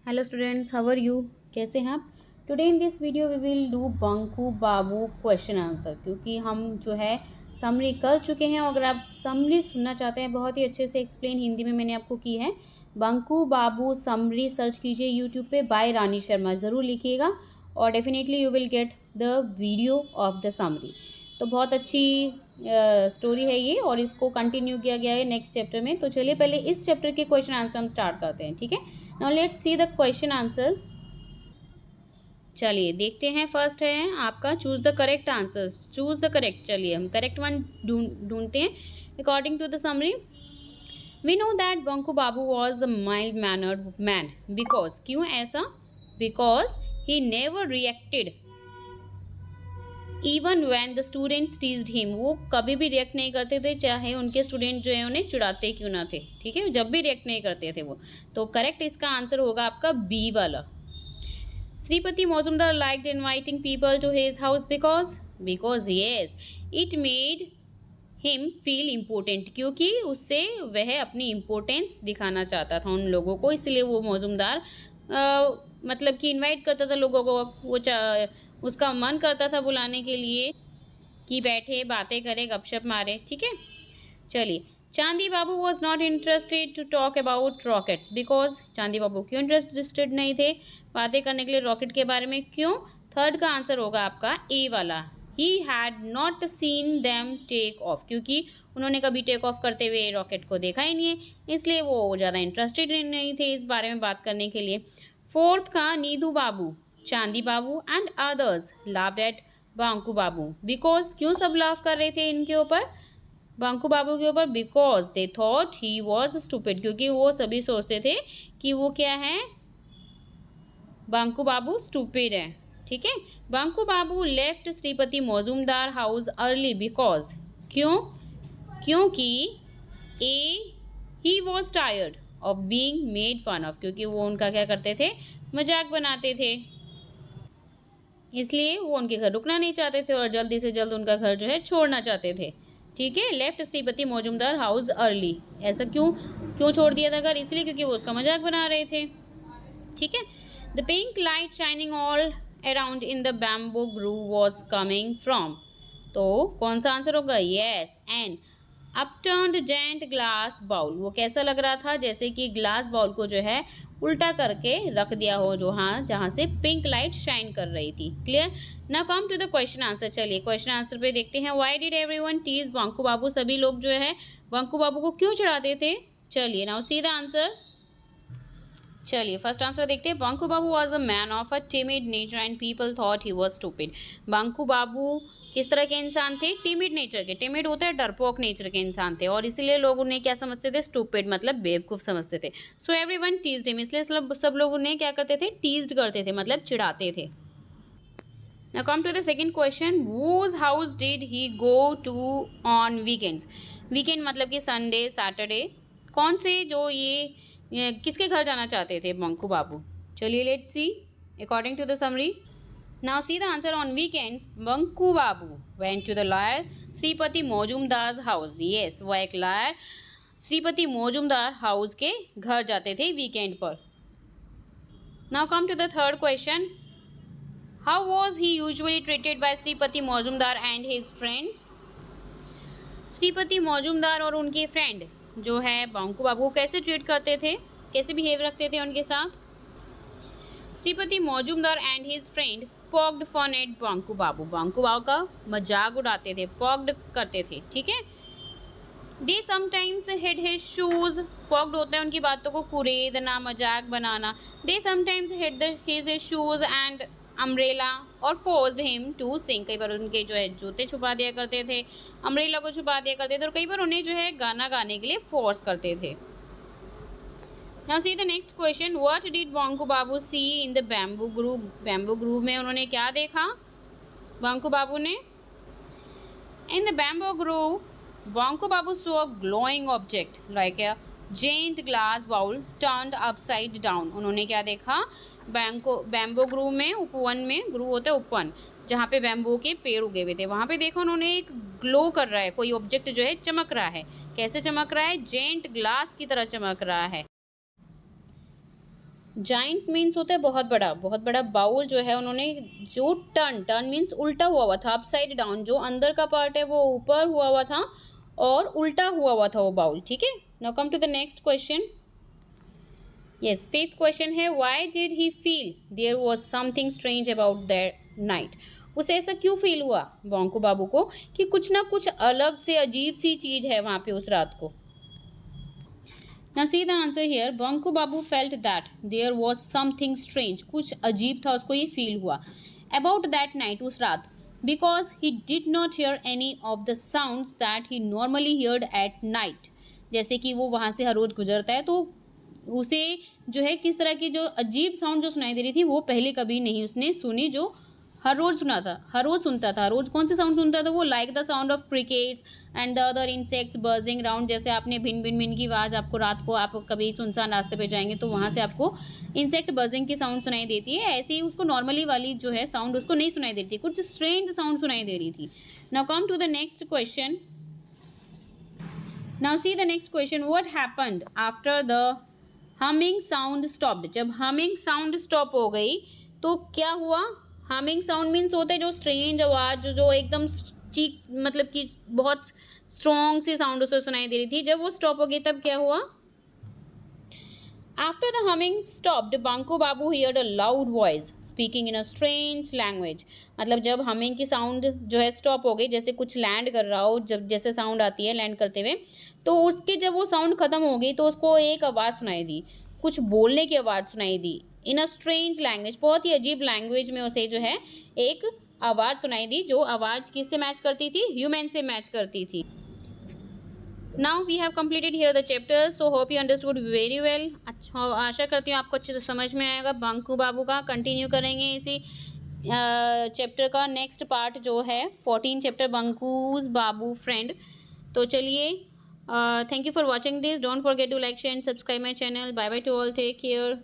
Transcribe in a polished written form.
Hello students, how are you? कैसे हैं आप? Today in this video we will do Banku Babu question answer, क्योंकि हम जो है समरी कर चुके हैं। और अगर आप समरी सुनना चाहते हैं, बहुत ही अच्छे से एक्सप्लेन हिंदी में मैंने आपको की है। बंकू बाबू समरी सर्च कीजिए यूट्यूब पे, बाय रानी शर्मा ज़रूर लिखिएगा और definitely you will get the video of the summary. तो बहुत अच्छी स्टोरी है ये, और इसको कंटिन्यू किया गया है नेक्स्ट चैप्टर में। तो चलिए पहले इस चैप्टर के क्वेश्चन आंसर हम स्टार्ट करते हैं, ठीक है? Now let's see the question answer. चलिए देखते हैं। फर्स्ट है आपका choose the correct answers. Choose the correct, चलिए हम करेक्ट वन ढूंढते हैं। According to the summary, we know that Banku Babu was a mild mannered man because, क्यों ऐसा? Because he never reacted even when the students teased him. वो कभी भी react नहीं करते थे, चाहे उनके स्टूडेंट जो है उन्हें चिढ़ाते क्यों ना थे, ठीक है? जब भी रिएक्ट नहीं करते थे वो। तो करेक्ट इसका आंसर होगा आपका बी वाला। Sripati Majumdar liked inviting people to his house because yes, it made him feel important, क्योंकि उससे वह अपनी इम्पोर्टेंस दिखाना चाहता था उन लोगों को, इसलिए वो मौजूमदार मतलब कि इनवाइट करता था लोगों को। वो उसका मन करता था बुलाने के लिए कि बैठे बातें करें, गपशप मारे, ठीक है? चलिए, Chandi Babu was not interested to talk about rockets because, Chandi Babu क्यों इंटरेस्टेड नहीं थे बातें करने के लिए रॉकेट के बारे में? क्यों? थर्ड का आंसर होगा आपका ए वाला। He had not seen them take off, क्योंकि उन्होंने कभी टेक ऑफ करते हुए रॉकेट को देखा ही नहीं है, इसलिए वो ज़्यादा इंटरेस्टेड नहीं थे इस बारे में बात करने के लिए। फोर्थ का Nidhu Babu, Chandi Babu and others laughed at Banku Babu because, क्यों सब लाफ कर रहे थे इनके ऊपर, बांकू बाबू के ऊपर? Because they thought he was stupid, क्योंकि वो सभी सोचते थे कि वो क्या है, बांकू बाबू स्टूपिड है, ठीक है? Banku Babu left Shripati Majumdar house early because, क्यों? क्योंकि ए he was tired of being made fun of, क्योंकि वो उनका क्या करते थे, मजाक बनाते थे, इसलिए वो उनके घर रुकना नहीं चाहते थे और जल्दी से जल्द उनका घर जो है छोड़ना चाहते थे, ठीक है? Left Shripati Majumdar house early, ऐसा क्यों क्यों छोड़ दिया था घर? इसलिए क्योंकि वो उसका मजाक बना रहे थे, ठीक है? The pink light shining all around in the bamboo grove was coming from, तो कौन सा आंसर होगा? Yes, and upturned giant glass bowl. वो कैसा लग रहा था? जैसे कि ग्लास बाउल को जो है उल्टा करके रख दिया हो, जो हाँ जहाँ से पिंक लाइट शाइन कर रही थी। Clear? Now come to the question answer. चलिए क्वेश्चन आंसर पे देखते हैं। Why did everyone tease Bonku Babu? सभी लोग जो है बंकू बाबू को क्यों चिढ़ाते थे? चलिए नाउ सी द आंसर। चलिए फर्स्ट आंसर देखते हैं। Banku Babu was a man of a timid nature and people thought he was stupid. Banku Babu किस तरह के इंसान थे? टिमिड नेचर के। टिमिड होता है डरपोक नेचर के इंसान थे, और इसीलिए लोग उन्हें क्या समझते थे? स्टूपिड, मतलब बेवकूफ समझते थे। सो एवरीवन टीज्ड हिम, इसलिए सब लोग उन्हें क्या करते थे? टीज्ड करते थे, मतलब चिढ़ाते थे। Now come to the second question. Whose house did he go to on weekends? Weekend मतलब कि संडे, सैटरडे। कौन से जो ये किसके घर जाना चाहते थे बंकू बाबू? चलिए let's see according to the summary. Now see the answer. On weekends Banku Babu went to the lawyer Shripati Majumdar house. Yes, वह एक लॉयर श्रीपति मौजूमदार हाउस के घर जाते थे वीकेंड पर। Now come to the third question. How was he usually treated by Shripati Majumdar and his friends? Shripati Majumdar और उनके friend जो है बंकू बाबू को कैसे ट्रीट करते थे, कैसे बिहेव रखते थे उनके साथ? Shripati Majumdar and his friend poked fun at Banku Babu का मजाक उड़ाते थे, पॉक्ड करते थे, ठीक है? They sometimes hid his shoes. Poked होता है उनकी बातों को कुरेदना, मजाक बनाना। They sometimes hid his shoes and umbrella और फोर्स्ड हिम टू सिंग। कई बार उनके जो है जूते छुपा दिया करते थे, अम्ब्रेला को छुपा दिया करते थे, और कई बार उन्हें जो है गाना गाने के लिए फोर्स करते थे। Now see the next question. What did Banku Babu see in the bamboo grove? Bamboo grove में उन्होंने क्या देखा बंकू बाबू ने? In the bamboo grove Banku Babu saw a glowing object like a giant glass bowl turned upside down. उन्होंने क्या देखा? बैम्बो ग्रूव में, उपवन में, ग्रूव होता है उपवन जहाँ पे बैम्बो के पेड़ उगे हुए थे, वहाँ पे देखा उन्होंने एक ग्लो कर रहा है, कोई ऑब्जेक्ट जो है चमक रहा है। कैसे चमक रहा है? जेंट ग्लास की तरह चमक रहा है। जाइंट मीन्स होता है बहुत बड़ा, बहुत बड़ा बाउल जो है उन्होंने, जो टर्न मीन्स उल्टा हुआ था, अपसाइड डाउन, जो अंदर का पार्ट है वो ऊपर हुआ था और उल्टा हुआ था वो बाउल, ठीक है। Now come to the next question. Yes, fifth question है, why did he feel there was something strange about that night. उसे ऐसा क्यों फील हुआ बॉन्कू बाबू को कि कुछ ना कुछ अलग से अजीब सी चीज है वहां पे उस रात को। Now see the answer here. Bonku Babu felt that there was something strange. कुछ अजीब था, उसको ये फील हुआ about that night, उस रात, because he did not hear any of the sounds that he normally heard at night. जैसे कि वो वहाँ से हर रोज गुजरता है तो उसे जो है किस तरह की जो अजीब साउंड जो सुनाई दे रही थी वो पहले कभी नहीं उसने सुनी, जो हर रोज सुना था, हर रोज सुनता था। हर रोज कौन सी साउंड सुनता था वो? Like the sound of crickets and the other insects buzzing round. जैसे आपने भिन भिन भिन की आवाज़ आपको रात को, आप कभी सुनसान रास्ते पे जाएंगे तो वहाँ से आपको इंसेक्ट बर्जिंग की साउंड सुनाई देती है, ऐसे ही उसको नॉर्मली वाली जो है साउंड उसको नहीं सुनाई देती, कुछ स्ट्रेंज साउंड सुनाई दे रही थी। Now come to the next question. Now see the next question, what happened after the humming sound stopped. जब हमिंग साउंड स्टॉप हो गई तो क्या हुआ? हमिंग साउंड मीन्स होता है जो स्ट्रेंज आवाज जो एकदम चीक, मतलब कि बहुत स्ट्रॉन्ग सी साउंड उसे सुनाई दे रही थी, जब वो स्टॉप हो गई तब क्या हुआ? After the humming stopped Banku Babu heard a loud voice speaking in a strange language. मतलब जब हमिंग की साउंड जो है स्टॉप हो गई, जैसे कुछ लैंड कर रहा हो, जब जैसे साउंड आती है लैंड करते हुए, तो उसके जब वो साउंड खत्म हो गई तो उसको एक आवाज़ सुनाई दी, कुछ बोलने की आवाज़ सुनाई दी इन अ स्ट्रेंज लैंग्वेज, बहुत ही अजीब लैंग्वेज में उसे जो है एक आवाज़ सुनाई दी, जो आवाज़ किससे मैच करती थी? ह्यूमन से मैच करती थी। Now we have completed here the chapter, so hope you understood very well. अच्छा, आशा करती हूँ आपको अच्छे से समझ में आएगा। बांकू बाबू का कंटिन्यू करेंगे इसी चैप्टर का नेक्स्ट पार्ट जो है 14 चैप्टर बांकूज बाबू फ्रेंड। तो चलिए, thank you for watching this. Don't forget to like, share and subscribe my channel. Bye bye to all. Take care.